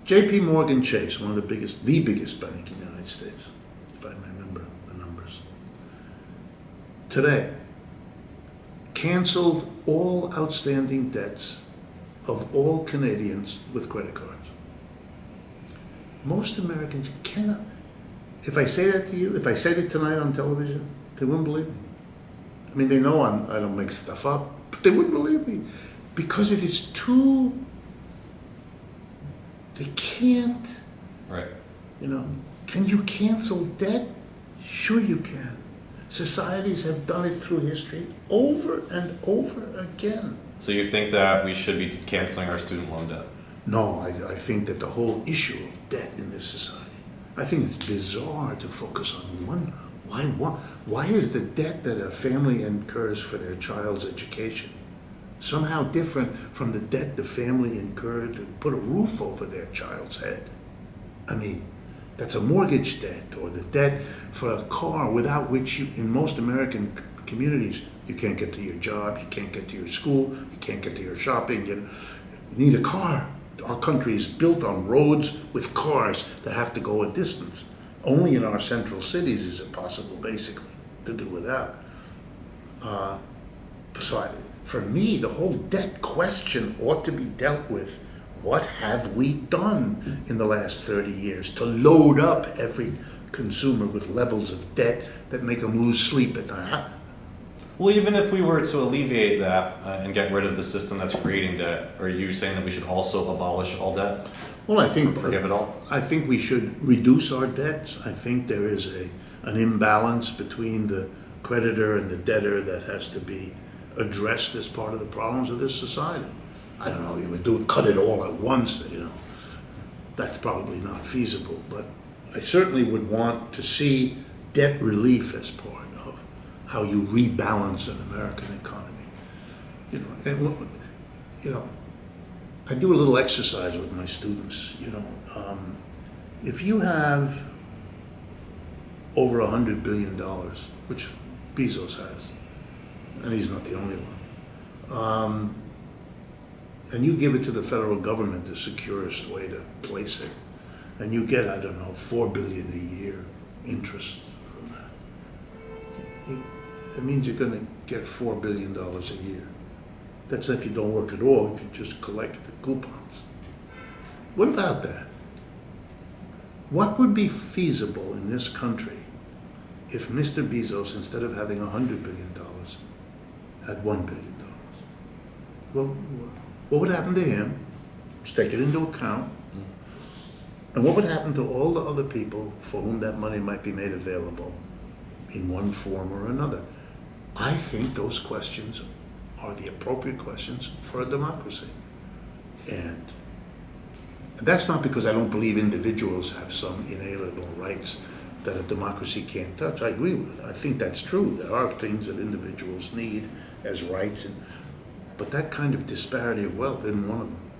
J.P. Morgan Chase, one of the biggest bank in the United States, if I remember the numbers, today canceled all outstanding debts of all Canadians with credit cards. Most Americans cannot. If I say that to you, if I said it tonight on television, they wouldn't believe me. I mean, they know I don't make stuff up, but they wouldn't believe me because it is too. They can't. Right. You know, can you cancel debt? Sure you can. Societies have done it through history over and over again. So you think that we should be canceling our student loan debt? No, I think that the whole issue of debt in this society, I think it's bizarre to focus on one. Why is the debt that a family incurs for their child's education somehow different from the debt the family incurred to put a roof over their child's head? I mean, that's a mortgage debt, or the debt for a car without which you, in most American communities, you can't get to your job, you can't get to your school, you can't get to your shopping, you need a car. Our country is built on roads with cars that have to go a distance. Only in our central cities is it possible, basically, to do without. For me, the whole debt question ought to be dealt with. What have we done in the last 30 years to load up every consumer with levels of debt that make them lose sleep at night? Well, even if we were to alleviate that and get rid of the system that's creating debt, are you saying that we should also abolish all debt? Well, I think forgive it all. I think we should reduce our debts. I think there is an imbalance between the creditor and the debtor that has to be addressed as part of the problems of this society. I don't know, you would cut it all at once, you know. That's probably not feasible, but I certainly would want to see debt relief as part of how you rebalance an American economy. You know, and you know, I do a little exercise with my students. You know, if you have over $100 billion, which Bezos has, and he's not the only one, and you give it to the federal government, the securest way to place it, and you get, I don't know, $4 billion a year interest from that. It means you're going to get $4 billion a year. That's if you don't work at all, if you just collect the coupons. What about that? What would be feasible in this country if Mr. Bezos, instead of having $100 billion, had $1 billion? Well, what would happen to him? Let's take it into account. And what would happen to all the other people for whom that money might be made available in one form or another? I think those questions are the appropriate questions for a democracy. And that's not because I don't believe individuals have some inalienable rights that a democracy can't touch. I agree with it. I think that's true. There are things that individuals need as rights, but that kind of disparity of wealth isn't one of them.